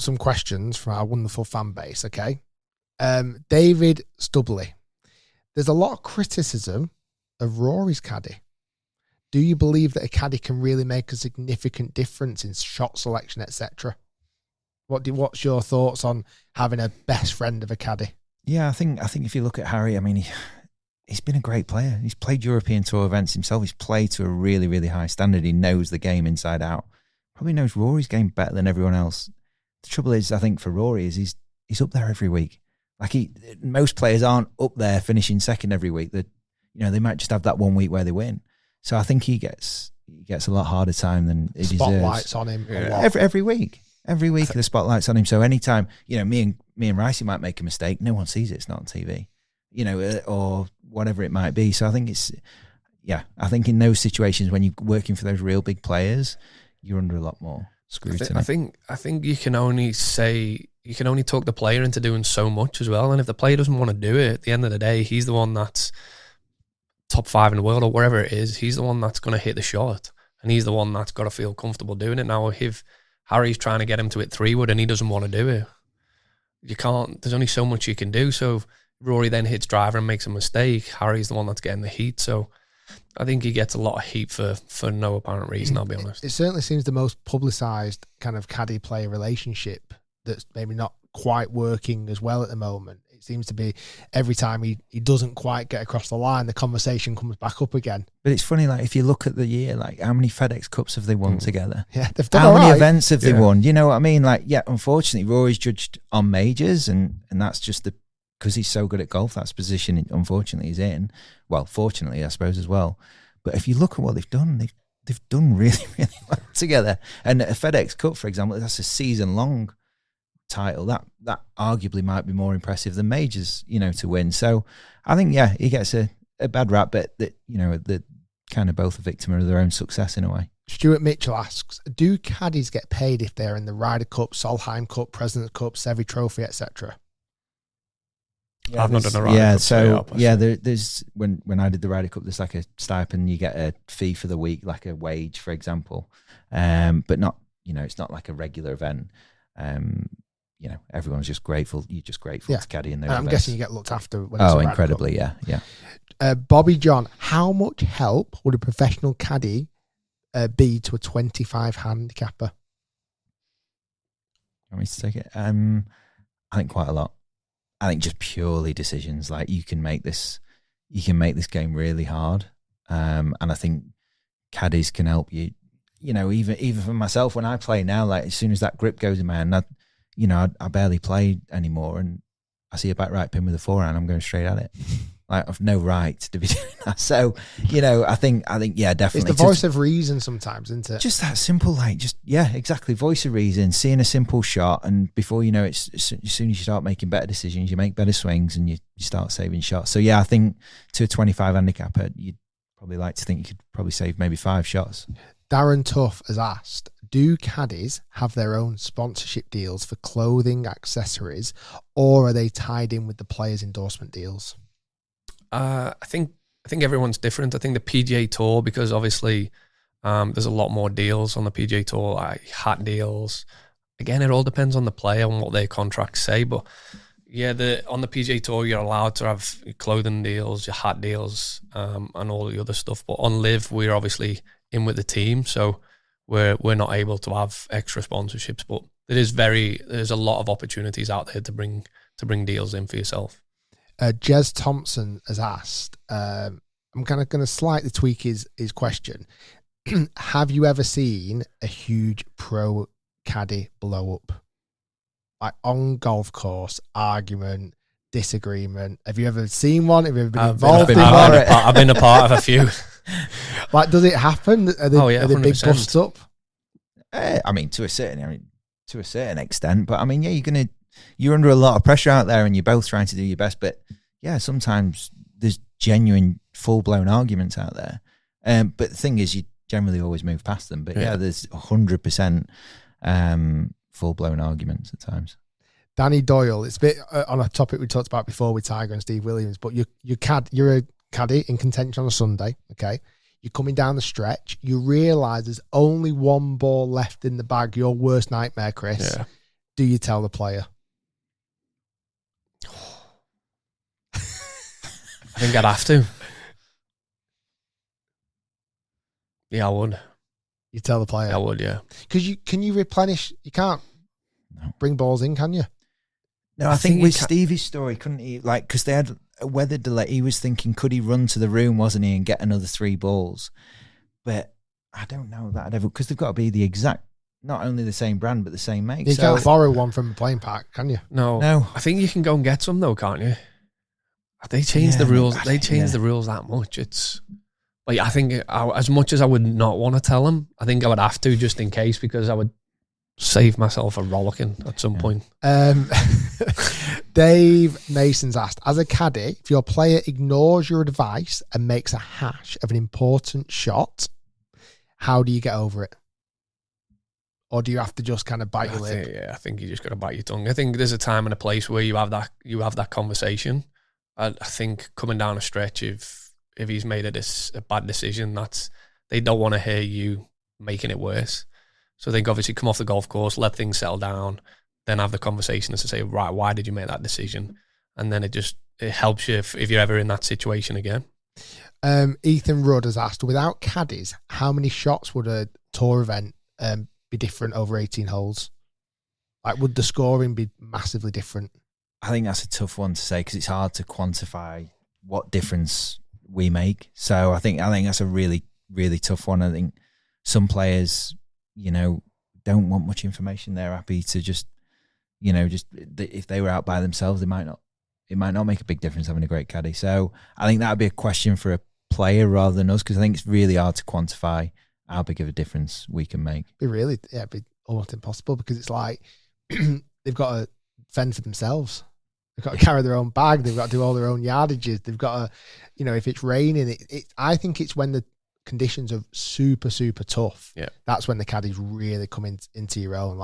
some questions from our wonderful fan base, okay? David Stubley. There's a lot of criticism of Rory's caddy. Do you believe that a caddy can really make a significant difference in shot selection, etc.? What's your thoughts on having a best friend of a caddy? Yeah, I think if you look at Harry, I mean, he's been a great player. He's played European Tour events himself. He's played to a really, really high standard. He knows the game inside out. Probably knows Rory's game better than everyone else. The trouble is, I think for Rory is he's up there every week. Like most players aren't up there finishing second every week. That they might just have that 1 week where they win. So I think he gets a lot harder time than he deserves. Spotlights on him every week. Every week the spotlight's on him. So anytime me and Ricey might make a mistake, no one sees it. It's not on TV, or whatever it might be. So I think I think in those situations when you're working for those real big players, you're under a lot more scrutiny. I think you can only talk the player into doing so much as well. And if the player doesn't want to do it, at the end of the day, he's the one that's top 5 in the world or wherever it is. He's the one that's going to hit the shot, and he's the one that's got to feel comfortable doing it. Now, if Harry's trying to get him to hit 3-wood and he doesn't want to do it, you can't. There's only so much you can do. So if Rory then hits driver and makes a mistake, Harry's the one that's getting the heat. So I think he gets a lot of heat for no apparent reason, I'll be honest. It certainly seems the most publicised kind of caddy-player relationship that's maybe not quite working as well at the moment. It seems to be every time he doesn't quite get across the line, the conversation comes back up again. But it's funny, like if you look at the year, like how many FedEx Cups have they won together? Yeah, they've done how many events have they won? You know what I mean? Like, yeah, unfortunately, Rory's judged on majors, and that's just because he's so good at golf. That's the position, unfortunately, he's in. Well, fortunately, I suppose as well. But if you look at what they've done, they've done really, really well together. And a FedEx Cup, for example, that's a season-long title. That arguably might be more impressive than majors, to win. So I think, yeah, he gets a bad rap, but that kind of both a victim of their own success in a way. Stuart Mitchell asks, do caddies get paid if they're in the Ryder Cup, Solheim Cup, President's Cup, Seve Trophy, etc.? Yeah, I've not done a Ryder Cup. There's when I did the Ryder Cup, there's like a stipend, you get a fee for the week, like a wage, for example. But not, it's not like a regular event. Everyone's just grateful. You're just grateful to caddy in those I'm events. guessing you get looked after. When it's incredibly, yeah. Bobby John, how much help would a professional caddy be to a 25 handicapper? Want me to take it? I think quite a lot. I think just purely decisions. Like you can make this game really hard, and I think caddies can help you. Even for myself when I play now, like as soon as that grip goes in my hand, I barely play anymore, and I see a back right pin with a forehand, I'm going straight at it. Like I've no right to be doing that. So, I think, yeah, definitely. It's the voice of reason sometimes, isn't it? Just that simple, exactly. Voice of reason, seeing a simple shot, and before you know it, as soon as you start making better decisions, you make better swings, and you start saving shots. So yeah, I think to a 25 handicapper, you'd probably like to think you could probably save maybe 5 shots. Darren Tuff has asked, do caddies have their own sponsorship deals for clothing, accessories, or are they tied in with the players' endorsement deals? I think everyone's different. I think the PGA Tour, because obviously there's a lot more deals on the PGA Tour, like hat deals. Again, it all depends on the player and what their contracts say. But yeah, on the PGA Tour, you're allowed to have your clothing deals, your hat deals, and all the other stuff. But on Live, we're obviously in with the team, so we're not able to have extra sponsorships. But there's a lot of opportunities out there to bring deals in for yourself. Jez Thompson has asked, I'm kind of going to slightly tweak his question. Have you ever seen a huge pro caddy blow up? Like on golf course, argument, disagreement. Have you ever seen one? Have you ever been involved in one? I've been a part of a few. Like, does it happen? Are they big busts up? I mean, to a certain extent, but I mean, yeah, you're under a lot of pressure out there, and you're both trying to do your best. But yeah, sometimes there's genuine, full-blown arguments out there. But the thing is, you generally always move past them. But yeah, there's 100% full-blown arguments at times. Danny Doyle, it's a bit on a topic we talked about before with Tiger and Steve Williams, but you're a caddy in contention on a Sunday, okay? You're coming down the stretch. You realise there's only one ball left in the bag, your worst nightmare, Chris. Yeah. Do you tell the player? I think I'd have to. Yeah, I would. You tell the player? I would, yeah. Because can you replenish? You can't bring balls in, can you? No, I think with Stevie's story, couldn't he? Like, because they had a weather delay, he was thinking, could he run to the room, wasn't he, and get another 3 balls? But I don't know that I'd ever, because they've got to be the exact, not only the same brand, but the same make. You can't borrow one from a playing pack, can you? No. I think you can go and get some, though, can't you? They changed the rules. They changed the rules that much. It's like, I think as much as I would not want to tell him, I think I would have to just in case, because I would save myself a rollicking at some point. Dave Mason's asked, as a caddy, if your player ignores your advice and makes a hash of an important shot, how do you get over it? Or do you have to just kind of bite your lip? I think you just got to bite your tongue. I think there's a time and a place where you have that conversation. I think coming down a stretch, if he's made a bad decision, they don't want to hear you making it worse. So I think obviously come off the golf course, let things settle down, then have the conversation as to say, right, why did you make that decision? And then it helps you if you're ever in that situation again. Ethan Rudd has asked, without caddies, how many shots would a tour event be different over 18 holes? Like, would the scoring be massively different? I think that's a tough one to say because it's hard to quantify what difference we make. So I think that's a really, really tough one. I think some players, don't want much information. They're happy to just if they were out by themselves, it might not make a big difference having a great caddy. So I think that would be a question for a player rather than us, because I think it's really hard to quantify how big of a difference we can make. It'd be almost impossible, because it's like they've got to fend for themselves. They've got to carry their own bag. They've got to do all their own yardages. They've got to, if it's raining, I think it's when the conditions are super, super tough. Yeah, that's when the caddies really come into your own.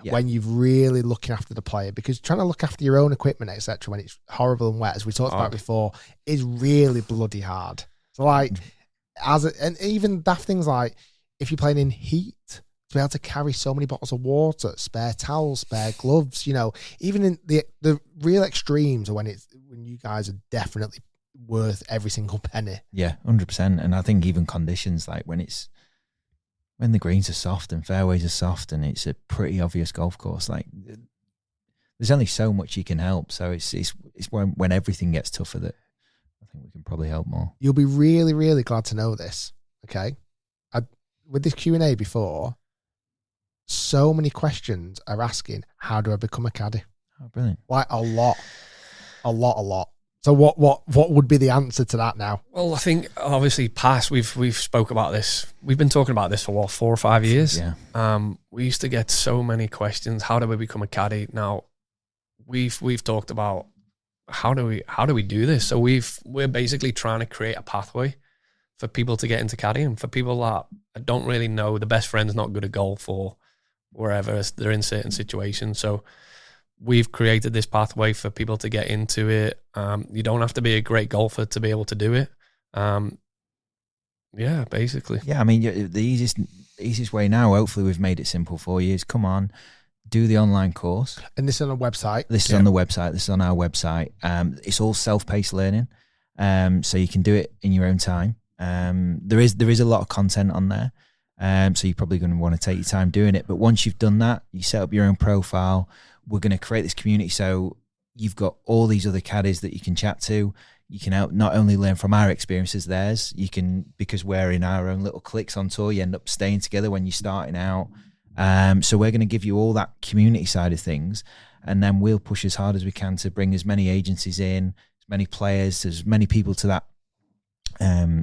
When you've really looking after the player, because trying to look after your own equipment, etc., when it's horrible and wet, as we talked about before, is really bloody hard. So and even daft things like if you're playing in heat, to be able to carry so many bottles of water, spare towels, spare gloves, even in the real extremes are when you guys are definitely worth every single penny. Yeah, 100%. And I think even conditions, like when the greens are soft and fairways are soft and it's a pretty obvious golf course, like there's only so much you can help. So it's when everything gets tougher that I think we can probably help more. You'll be really, really glad to know this. Okay, with this Q&A before, so many questions are asking, how do I become a caddy? Oh, brilliant. Like a lot. So what would be the answer to that now? Well, I think obviously we've spoke about this. We've been talking about this for 4 or 5 years. Yeah. We used to get so many questions. How do we become a caddy? Now we've talked about how do we do this? So we're basically trying to create a pathway for people to get into caddying. For people that don't really know, the best friend's not good at golf or wherever they're in certain situations. So we've created this pathway for people to get into it. You don't have to be a great golfer to be able to do it. Yeah, basically. Yeah, I mean, the easiest way now, hopefully we've made it simple for you, is come on, do the online course. And this is on a website? This is on the website. This is on our website. It's all self-paced learning, so you can do it in your own time. There is a lot of content on there, so you're probably going to want to take your time doing it. But once you've done that, you set up your own profile. We're going to create this community, so you've got all these other caddies that you can chat to. You can not only learn from our experiences, theirs. You can, because we're in our own little cliques on tour, you end up staying together when you're starting out. So we're going to give you all that community side of things, and then we'll push as hard as we can to bring as many agencies in, as many players, as many people to that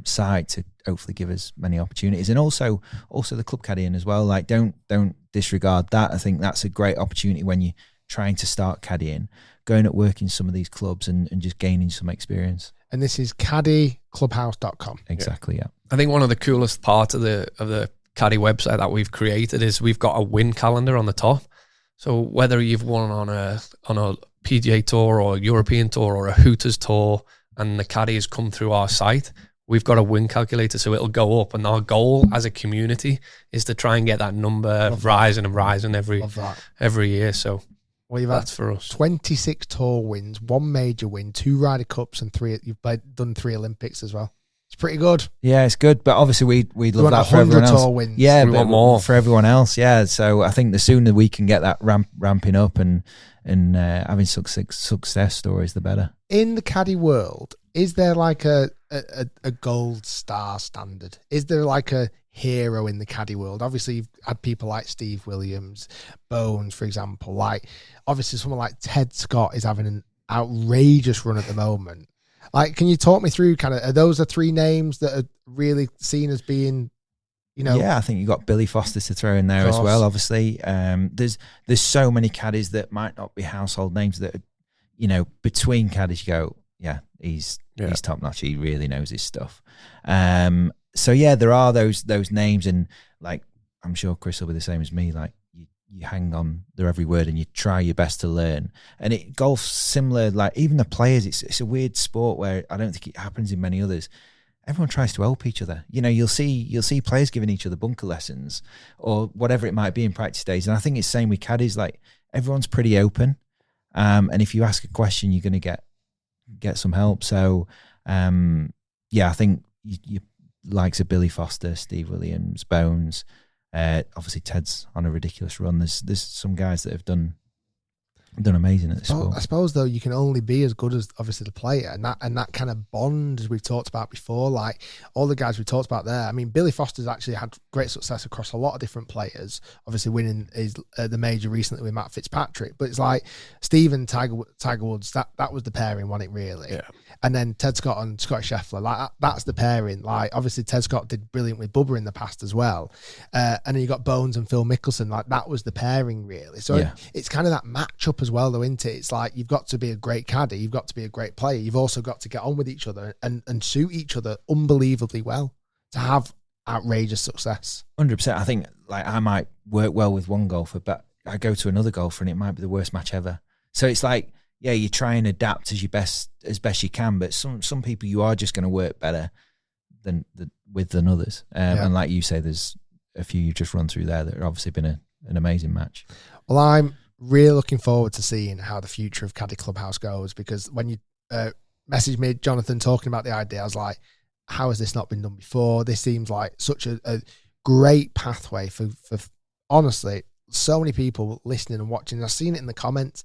side to hopefully give us many opportunities. And also the club caddying as well. Like don't disregard that. I think that's a great opportunity when you're trying to start caddying, going at work in some of these clubs and just gaining some experience. And this is caddyclubhouse.com. Exactly, yeah. I think one of the coolest parts of the Caddy website that we've created is we've got a win calendar on the top. So whether you've won on a PGA tour or a European tour or a Hooters tour and the caddy has come through our site, we've got a win calculator, so it'll go up. And our goal as a community is to try and get that number rising and rising every year. So well, you've that's had for us. 26 tour wins, 1 major win, 2 Ryder Cups, and 3. You've done 3 Olympics as well. It's pretty good. Yeah, it's good, but obviously we'd love that for everyone else. Tour wins. Yeah, we want more for everyone else. Yeah, so I think the sooner we can get that ramping up and having success stories, the better. In the caddy world, is there like a gold star standard? Is there like a hero in the caddy world? Obviously, you've had people like Steve Williams, Bones, for example. Like, obviously, someone like Ted Scott is having an outrageous run at the moment. Like, can you talk me through kind of, are those the 3 names that are really seen as being, you know? Yeah, I think you've got Billy Foster to throw in there as well, obviously. There's so many caddies that might not be household names that, you know, between caddies you go, yeah, he's top notch. He really knows his stuff. So yeah, there are those names, and like, I'm sure Chris will be the same as me. Like, you hang on their every word and you try your best to learn. And golf's similar. Like, even the players, it's a weird sport where I don't think it happens in many others. Everyone tries to help each other. You know, you'll see players giving each other bunker lessons or whatever it might be in practice days. And I think it's the same with caddies. Like, everyone's pretty open. And if you ask a question, you're going to get some help. So, yeah, I think you likes of Billy Foster, Steve Williams, Bones. Obviously, Ted's on a ridiculous run. There's some guys that have done amazing at this sport. I suppose though, you can only be as good as obviously the player, and that kind of bond, as we've talked about before. Like, all the guys we talked about there. I mean, Billy Foster's actually had great success across a lot of different players. Obviously, winning the major recently with Matt Fitzpatrick. But it's like Steve and Tiger Woods. That was the pairing, wasn't it? Really. Yeah. And then Ted Scott and Scotty Scheffler, like that's the pairing. Like, obviously Ted Scott did brilliant with Bubba in the past as well, and then you got Bones and Phil Mickelson. Like, that was the pairing really. So it's kind of that matchup as well, though, isn't it? It's like, you've got to be a great caddy, you've got to be a great player, you've also got to get on with each other and suit each other unbelievably well to have outrageous success. 100%. I think, like, I might work well with one golfer, but I go to another golfer and it might be the worst match ever. So it's like, yeah, you try and adapt as best you can, but some people you are just going to work better than others. And like you say, there's a few you've just run through there that have obviously been an amazing match. Well, I'm really looking forward to seeing how the future of Caddy Clubhouse goes, because when you messaged me, Jonathan, talking about the idea, I was like, how has this not been done before? This seems like such a great pathway for honestly, so many people listening and watching. I've seen it in the comments.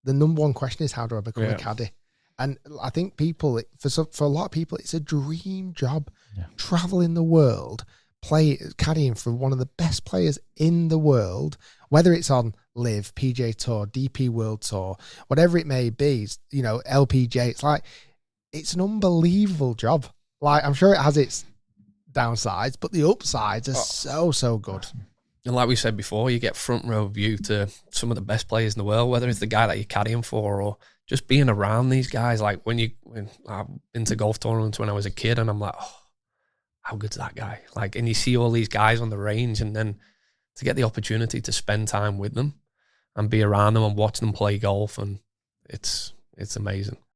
The number one question is, how do I become a caddy? And I think people, for a lot of people, it's a dream job. Yeah. Traveling the world, caddying for one of the best players in the world, whether it's on Live, PGA Tour, DP World Tour, whatever it may be, you know, LPGA. It's like, it's an unbelievable job. Like, I'm sure it has its downsides, but the upsides are so good. And like we said before, you get front row view to some of the best players in the world, whether it's the guy that you're caddying for or just being around these guys. Like, when I've been to golf tournaments when I was a kid, and I'm like, oh, how good's that guy? Like, and you see all these guys on the range, and then to get the opportunity to spend time with them and be around them and watch them play golf, and it's amazing.